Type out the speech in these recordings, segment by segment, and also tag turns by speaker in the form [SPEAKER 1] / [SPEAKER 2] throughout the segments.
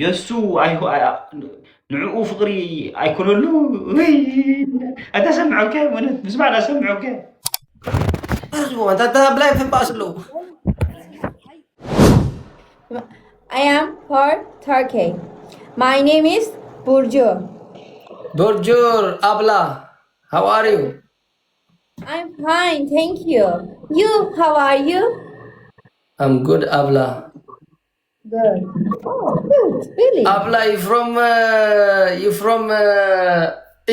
[SPEAKER 1] የእሱ ንዕኡ ፍቅሪ ኣይኮነሉ ወይ ኣተሰምዖከ ማለት ምስማዕ ኣሰምዖከ
[SPEAKER 2] أنت بلاي في باسلو.
[SPEAKER 3] I am for Turkey. My name is Burcu.
[SPEAKER 2] Burjur Abla, how are you?
[SPEAKER 3] I'm fine, thank you. You, how are you?
[SPEAKER 2] I'm good, Abla.
[SPEAKER 3] Good. Oh, good, really?
[SPEAKER 2] Abla, you from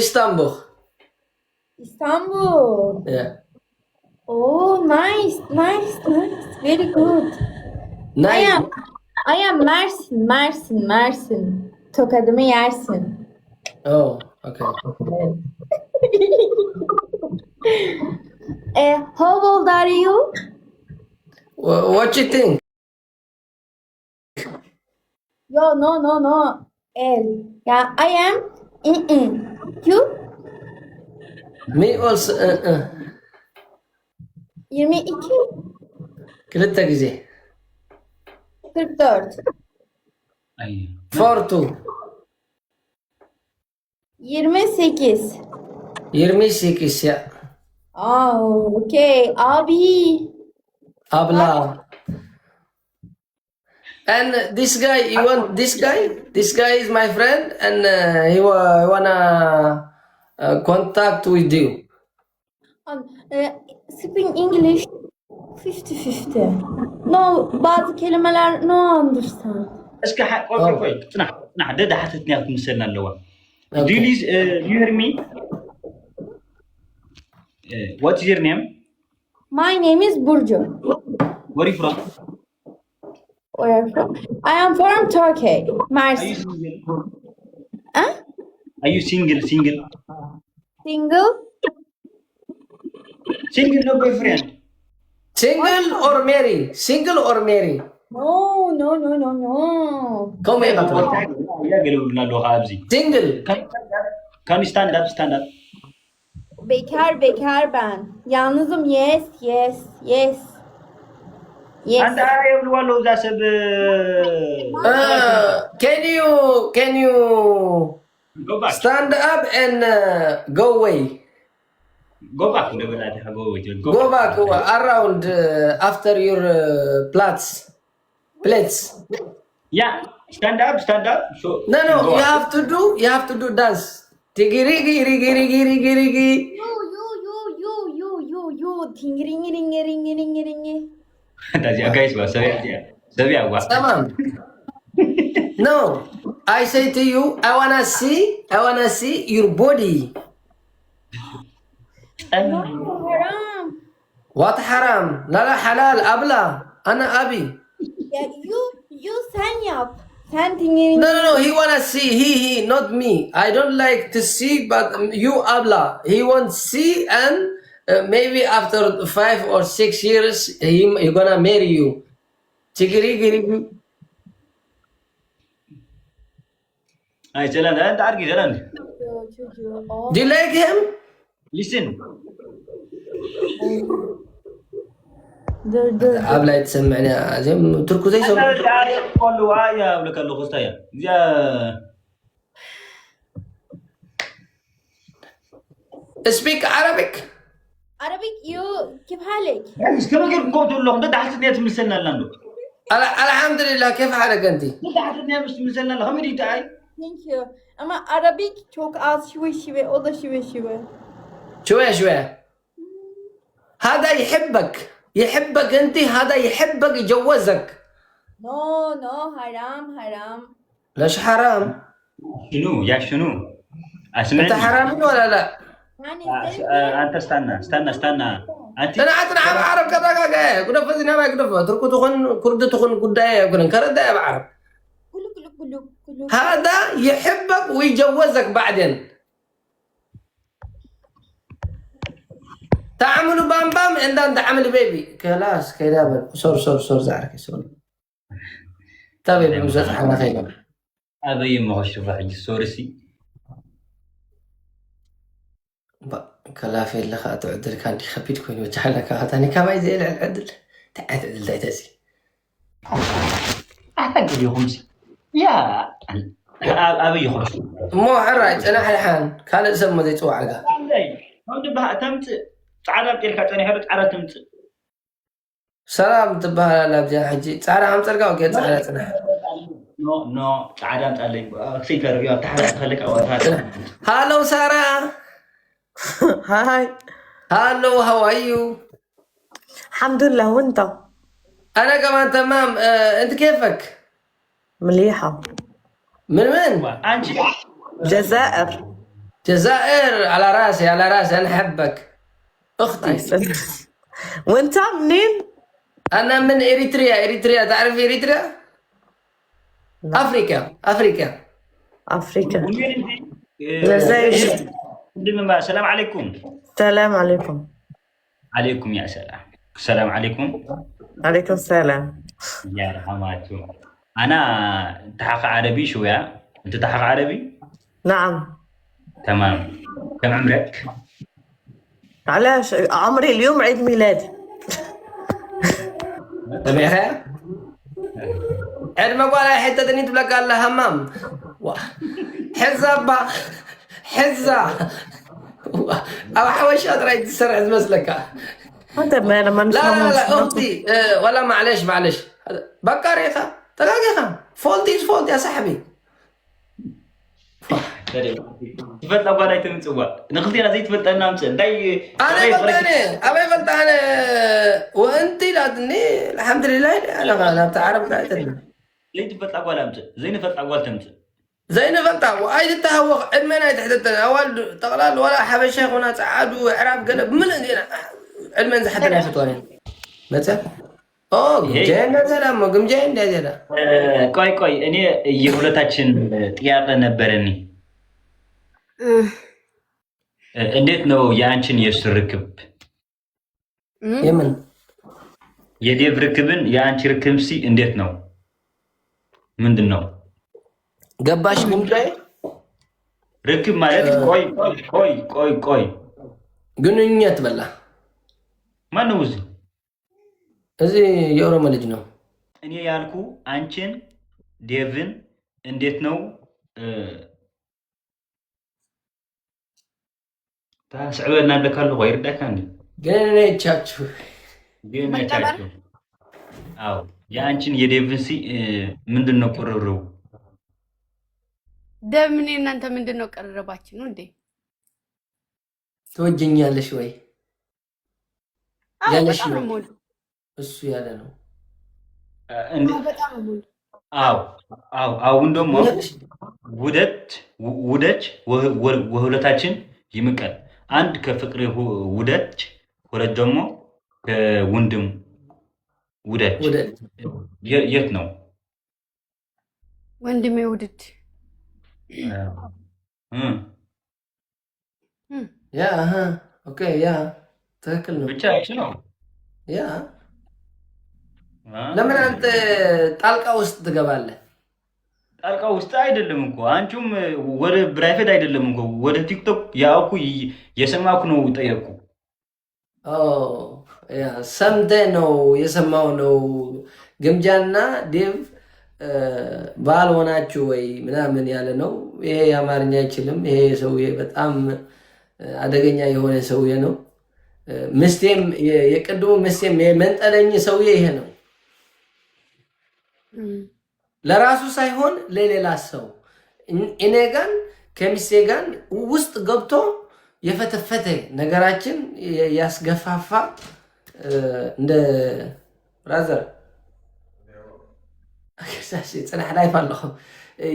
[SPEAKER 2] Istanbul?
[SPEAKER 3] Istanbul.
[SPEAKER 2] Yeah.
[SPEAKER 3] Oh, nice. Very good.
[SPEAKER 2] Nice.
[SPEAKER 3] I am Mersin. Tokadımı yersin.
[SPEAKER 2] Oh, okay.
[SPEAKER 3] How old are you?
[SPEAKER 2] What you think?
[SPEAKER 3] Yo, no. Yeah, I am. You?
[SPEAKER 2] Me also.
[SPEAKER 3] 22.
[SPEAKER 2] كلتا ጊዜ
[SPEAKER 3] 44.
[SPEAKER 2] 42.
[SPEAKER 3] 28.
[SPEAKER 2] 28 ya.
[SPEAKER 3] Oh, okay. Abi.
[SPEAKER 2] Abla. And this guy, you want this guy? This guy is my friend, and he wanna contact with you.
[SPEAKER 3] Speak English 50-50. No, bazı kelimeler no understand.
[SPEAKER 1] እስኪ ቆይ ፅናሕ ደዳ ሓተትንያ ክትምሰልና ኣለዋ Do you hear me? What's your name?
[SPEAKER 3] My name is Burcu.
[SPEAKER 1] Where are you from?
[SPEAKER 3] Where are you from? I am from Turkey.
[SPEAKER 1] Are you
[SPEAKER 3] Mersin.
[SPEAKER 1] single?
[SPEAKER 3] Huh?
[SPEAKER 1] Are you single?
[SPEAKER 3] Single?
[SPEAKER 1] Single, no boyfriend.
[SPEAKER 2] Single or marry? Single or marry?
[SPEAKER 3] No.
[SPEAKER 2] Come here, Abla.
[SPEAKER 1] يا قلبنا له خابزي.
[SPEAKER 2] Single.
[SPEAKER 1] Can you stand up?
[SPEAKER 3] Bekar ben. Yalnızım. Yes.
[SPEAKER 1] አንተ የብልዋለው እዛ ሰብ
[SPEAKER 2] Can you
[SPEAKER 1] go back.
[SPEAKER 2] stand up and go away?
[SPEAKER 1] Go back.
[SPEAKER 2] Go back around after your plates.
[SPEAKER 1] Yeah, stand up. So
[SPEAKER 2] No,
[SPEAKER 1] go
[SPEAKER 2] you
[SPEAKER 1] up.
[SPEAKER 2] have to do dance. Tigirigi.
[SPEAKER 3] You. Tingringi.
[SPEAKER 1] Tazia guys, Sabia.
[SPEAKER 2] Come on. No, I say to you, I wanna see your body.
[SPEAKER 3] Haram.
[SPEAKER 2] What haram? La halal abla. Ana abi.
[SPEAKER 3] Ya you sen yap. Sen tingringi.
[SPEAKER 2] No. He wanna see. He, not me. I don't like to see, but you abla. He wants see, and maybe after 5 or 6 years, he gonna marry you. Tigirigi.
[SPEAKER 1] Ay jalan, انت عارقي jalan.
[SPEAKER 2] Do you like him?
[SPEAKER 1] Listen.
[SPEAKER 3] Dur.
[SPEAKER 2] abla يتسمعنا زي تركو زي سو.
[SPEAKER 1] انا تعرف كله يا ولك له خستايا. يا
[SPEAKER 2] Speak Arabic.
[SPEAKER 3] Arabic you كيف حالك؟
[SPEAKER 1] ايش كما كيف نقول لهم ده حسيت نيت مسلنا لاندو.
[SPEAKER 2] الحمد لله كيف حالك انت؟
[SPEAKER 1] ده حسيت نيت مسلنا لهم دي تاعي.
[SPEAKER 3] Thank you. Ama Arabik çok az şive o da şive.
[SPEAKER 2] شوية هذا يحبك انت، هذا يحبك يجوزك.
[SPEAKER 3] No haram.
[SPEAKER 2] ليش حرام؟
[SPEAKER 1] شنو؟ اسمعني.
[SPEAKER 2] انت حرام ولا لا؟
[SPEAKER 3] Yani
[SPEAKER 1] انت استنى. انت
[SPEAKER 2] انا عارف كذا كنا فزنا ما كنا تركو تخون كرد تخون قدايا كنا كردا بعرف.
[SPEAKER 3] kuluk.
[SPEAKER 2] هذا يحبك ويجوزك بعدين. تعملوا بام عندنا تعمل بيبي كلاس كذا صور زعرك صور. تابع بمزح حنا خير.
[SPEAKER 1] هذا يما شوف راح سورسي.
[SPEAKER 2] كلا في اللي خاطر عدل كان خبيت كوني وجهلك هاتاني كما زي العدل تعدل دايتاسي.
[SPEAKER 1] احتاج اليوم يا أبي يخرج
[SPEAKER 2] مو حراج أنا حلحان كان اسمه زي توعقة
[SPEAKER 1] هون بها تمت تعال بتلك أنا حرج على تمت
[SPEAKER 2] سلام تبها لا بجا حجي تعال عم ترقى وكيت تعال تنح
[SPEAKER 1] نو تعال تعال سيكر يا تعال خليك أول
[SPEAKER 2] هالو سارة
[SPEAKER 4] هاي
[SPEAKER 2] هالو هاو ار يو
[SPEAKER 4] الحمد لله وانت
[SPEAKER 2] أنا كمان تمام أنت كيفك؟
[SPEAKER 4] مليحة
[SPEAKER 2] من وين؟
[SPEAKER 1] أنت
[SPEAKER 4] جزائر
[SPEAKER 2] جزائر على راسي أنا أحبك أختي
[SPEAKER 4] وانت منين؟
[SPEAKER 2] أنا من إريتريا تعرف إريتريا؟ أفريقيا
[SPEAKER 4] أفريقيا
[SPEAKER 1] جزائر السلام عليكم
[SPEAKER 4] السلام عليكم
[SPEAKER 1] عليكم يا سلام السلام عليكم
[SPEAKER 4] عليكم السلام
[SPEAKER 1] يا رحماتكم أنا تحقق عربي شوية أنت تحقق عربي؟
[SPEAKER 4] نعم
[SPEAKER 1] تمام كم عمرك؟
[SPEAKER 4] علاش عمري اليوم عيد ميلادي
[SPEAKER 2] تبعها؟ عندما قال حتى تنيت لك قال لها همام حزة أو حوش أدري تسرع مسلكة
[SPEAKER 4] هذا ما أنا ما
[SPEAKER 2] لا أختي ولا معلش بكر يا أخا تلاقي فولتي يا صاحبي
[SPEAKER 1] تفلت أبغى تمسوا نخذي أنا زي تفلت أنا أمس
[SPEAKER 2] أنا فلتاني وأنتي لا تني الحمد لله أنا بتعرف قاعدة
[SPEAKER 1] ليه تفلت أبغى أمس زي نفلت أبغى تمس
[SPEAKER 2] زي نفلت وأيد التهوق علمنا يتحدث أول تغلال ولا حب الشيخ وناس عادوا إعراب قلب من عندنا علمنا حتى لا يفتوني متى جاينا زلمة قم جاينا زلمة
[SPEAKER 1] ቆይ እኔ የሁለታችን ጥያቄ ነበረኝ እንዴት ነው የአንቺን የሱ ርክብ
[SPEAKER 2] የምን
[SPEAKER 1] የዴቭ ርክብን የአንቺ ርክብ ሲ እንዴት ነው ምንድነው
[SPEAKER 2] ገባሽ ጉዳይ
[SPEAKER 1] ርክብ ማለት ቆይ
[SPEAKER 2] ግንኙነት በላ
[SPEAKER 1] ማነው
[SPEAKER 2] እዚህ የኦሮሞ ልጅ ነው
[SPEAKER 1] እኔ ያልኩ አንቺን ዴቭን እንዴት ነው ታስዕበና ለካለ ወይ ይርዳካ እንዴ
[SPEAKER 2] ገነቻችሁ
[SPEAKER 1] አው ያንቺን የዴቭን ሲ ምንድነው ቅርርቡ
[SPEAKER 5] ደምን እናንተ ምንድነው ቅርርባችን ነው እንዴ
[SPEAKER 2] ትወጂኛለሽ ወይ
[SPEAKER 5] ያለሽ ነው
[SPEAKER 2] እሱ ያለ ነው
[SPEAKER 5] በጣም ሙሉ
[SPEAKER 1] አሁን ደግሞ ውደች ወሁለታችን ይምቀል አንድ ከፍቅር ውደች ሁለት ደግሞ ከወንድም ውደች የት ነው
[SPEAKER 5] ወንድሜ ውድድ
[SPEAKER 2] ያ ኦኬ ያ ትክክል ነው
[SPEAKER 1] ብቻ እቺ ነው
[SPEAKER 2] ያ ለምን አንተ ጣልቃ ውስጥ ትገባለህ
[SPEAKER 1] ጣልቃ ውስጥ አይደለም እኮ አንቺም ወደ ፕራይቬት አይደለም እኮ ወደ ቲክቶክ ያውቁ የሰማኩ ነው ጠየቁ
[SPEAKER 2] ያ ሰምተ ነው የሰማው ነው ግምጃና ዴቭ ባልሆናችሁ ወይ ምናምን ያለ ነው ይሄ አማርኛ አይችልም ይሄ ሰውዬ በጣም አደገኛ የሆነ ሰውዬ ነው ምስቴም የቅድሙ ምስቴም የመንጠለኝ ሰውዬ ይሄ ነው ለራሱ ሳይሆን ለሌላ ሰው እኔ ጋር ከሚስቴ ጋር ውስጥ ገብቶ የፈተፈተ ነገራችን ያስገፋፋ እንደ ብራዘር አከሳሽ ጽናህ ላይ ባለው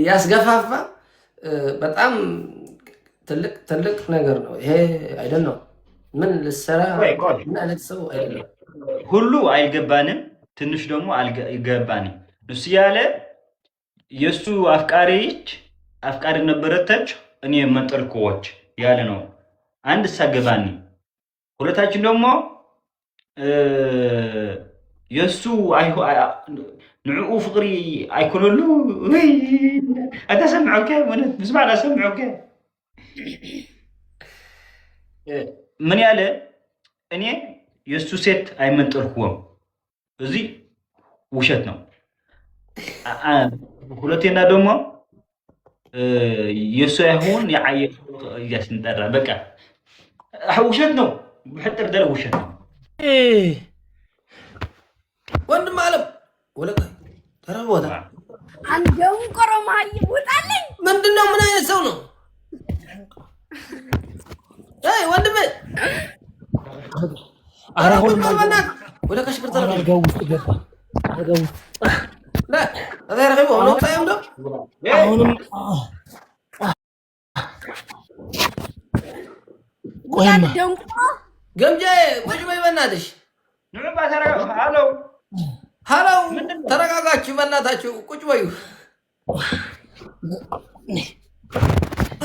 [SPEAKER 2] ያስገፋፋ በጣም ትልቅ ነገር ነው ይሄ አይደለም ምን ልሰራ ማለት ሰው አይደለም
[SPEAKER 1] ሁሉ አይገባንም ትንሽ ደግሞ አልገባንም እሱ ያለ የሱ አፍቃሪ ነበረች እኔ መንጠልኮች ያለ ነው አንድ ሰገባኒ ሁለታችን ደግሞ የሱ ንዑ ፍቅሪ አይኮነሉ ወይ አተሰምዑከ ወነት ብስማላ ሰምዑከ ምን ያለ እኔ የሱ ሴት አይመንጠልኩም እዚህ ውሸት ነው ሁለቴና ደግሞ የሱ አይሆን የዓየ እያስንጠራ በቃ ውሸት ነው ብሕጥር ደለ ውሸት ነው
[SPEAKER 2] ወንድም አለም ወለቀ ተረቦታ
[SPEAKER 3] አንደም ቆሮማይ ውጣልኝ
[SPEAKER 2] ምንድነው ምን አይነት ሰው ነው አይ ወንድም አራሁን ማባናት ወደ ከሽክር ተረጋው ገባ አረጋው لا هذا يرغب هو نقطة يمدو هونم
[SPEAKER 3] ቆይማ
[SPEAKER 2] ገምጃዬ ቁጭ በይ በእናትሽ
[SPEAKER 1] ንዑባ ተረጋጋ ሃሎ
[SPEAKER 2] ሃሎ ተረጋጋችሁ በእናታችሁ ቁጭ በዩ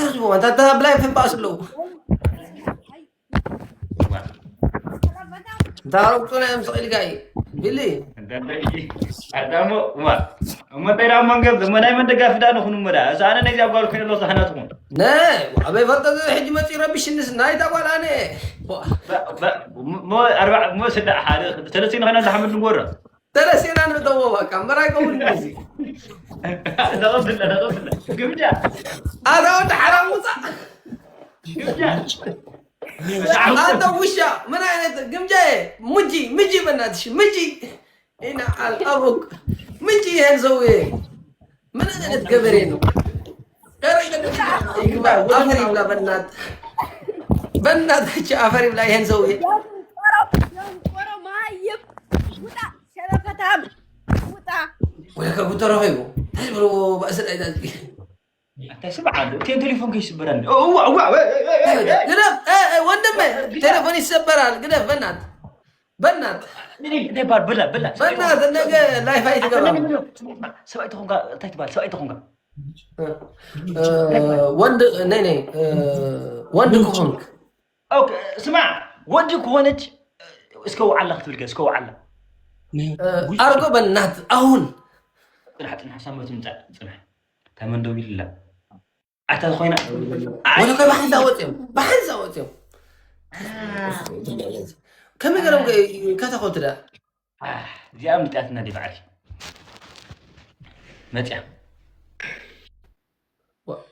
[SPEAKER 2] እርሱ አንተ ብላይ ፈባስለው ታሩቁና ምስል ጋይ ቢሊ
[SPEAKER 1] አዳሞ ማ ተራ መንገብ ዘመናዊ መንደጋፍ ዳነ ሁኑ መዳ አዛነ ነዚ አጓል ከሎ ሰህናቱ
[SPEAKER 2] ነ አበይ ፈርጠ ሕጅ መጽ ረብሽንስ ናይ ታቋላኔ
[SPEAKER 1] ሞ 4 ሞ 6 ሓደ ተለሲና ኸና ዝሐምድ ንጎራ
[SPEAKER 2] ተለሲና ንተወ በቃ መራቀው እንዚ
[SPEAKER 1] ነቀብለ ግብጃ
[SPEAKER 2] አራው ተሐራም ሙሳ
[SPEAKER 1] ግብጃ
[SPEAKER 2] አንተ ውሻ ምን አይነት ግምጃዬ ምጂ በእናትሽ ምጂ እና አልአሩቅ ምጂ ይሄን ሰውዬ ምን አይነት ገበሬ ነው አፈሪ ብላ በእናታችሁ አፈሪ ብላ ይሄን ሰውዬ ወይካ ጉተሮ ሆይቦ ታይብሮ ባሰል አይታዝ
[SPEAKER 1] ተስማዕ ቴን ቴሌፎን ከይስበራል
[SPEAKER 2] ግደፍ ወንድሜ ቴሌፎን ይሰበራል ግደፍ በእናት በእናት ነገ ላይፍ አይትገባ
[SPEAKER 1] ሰብአይ ተኾንካ እንታይ ትበሃል ሰብአይ ተኾንካ
[SPEAKER 2] ወንድ ከሆንክ
[SPEAKER 1] ስማዕ ወንድ ከሆነች እስከ ውዓላ ክትብል እስከ ውዓላ
[SPEAKER 2] አርጎ በእናት አሁን
[SPEAKER 1] ፅናሕ ሓሳብ ምምፃእ ፅናሕ ተመንደው ኢልላ ኣታ ኮይና
[SPEAKER 2] ወለከ ባሕንሳ ወፅዮም ከመይ ገሎም ከተኸውት ዳ
[SPEAKER 1] እዚኣ ምጥያትና ዲ በዓል መፅያ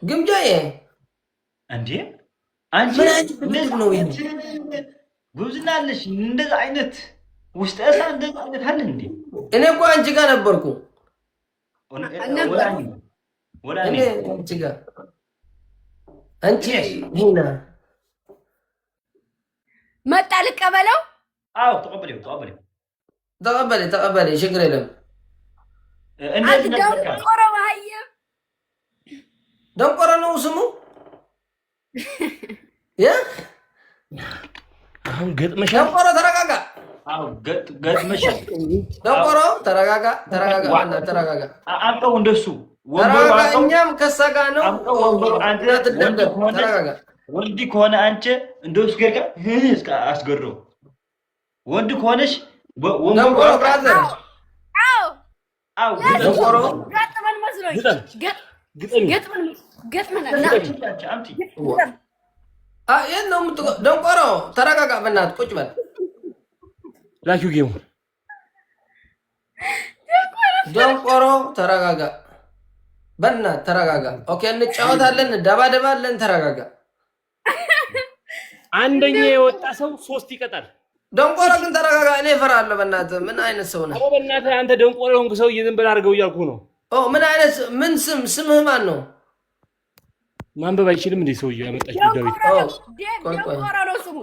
[SPEAKER 2] ግምጃዬ
[SPEAKER 1] እንዴ አንቺ
[SPEAKER 2] ነው ይሄ
[SPEAKER 1] ጉብዝና አለሽ እንደዛ አይነት ውስጥ እሳ እንደዛ አይነት አለ እንዴ
[SPEAKER 2] እኔ እኮ አንቺ ጋር ነበርኩ
[SPEAKER 1] ወላኔ
[SPEAKER 2] አንቺ ጋር አንቺ ሂና
[SPEAKER 3] መጣ ልቀበለው
[SPEAKER 1] አው ተቀበለ
[SPEAKER 2] ችግር የለም ደንቆሮ ነው ስሙ
[SPEAKER 6] አሁን ገጥመሻ
[SPEAKER 2] ደንቆሮ ተረጋጋ
[SPEAKER 1] አው ገጥመሻ
[SPEAKER 2] ደንቆሮ ተረጋጋ
[SPEAKER 1] አንተው እንደሱ
[SPEAKER 2] እኛም ከሰጋ ነው ተረጋጋ
[SPEAKER 1] ወንድ ከሆነ አንቺ እንደሱ ገርካ እስከ አስገረው ወንድ ከሆነሽ
[SPEAKER 2] ደንቆሮ ብራዘር
[SPEAKER 1] አው
[SPEAKER 2] ደንቆሮ
[SPEAKER 3] ገጥመን መስሎኝ ገጥመን
[SPEAKER 1] አምጪ
[SPEAKER 2] ይሄን ነው ደንቆሮ ተረጋጋ በእናትህ ቁጭ በል
[SPEAKER 6] ላኪው ጌሙ
[SPEAKER 2] ደንቆሮ ተረጋጋ በእናትህ ተረጋጋ ኦኬ እንጫወታለን ደባደባለን ተረጋጋ
[SPEAKER 6] አንደኛ የወጣ ሰው 3 ይቀጣል
[SPEAKER 2] ደንቆሮ ግን ተረጋጋ እኔ እፈራለሁ በእናትህ ምን አይነት ሰው ነህ
[SPEAKER 6] በእናትህ አንተ ደንቆሮ ሆንክ ሰው ዝም ብለህ አድርገው እያልኩ ነው
[SPEAKER 2] ምን አይነት ምን ስምህ ማን ነው
[SPEAKER 6] ማንበብ አይችልም እንዴ ሰውዬው ያመጣችው ዳዊት
[SPEAKER 3] ደንቆሮ ነው ስሙ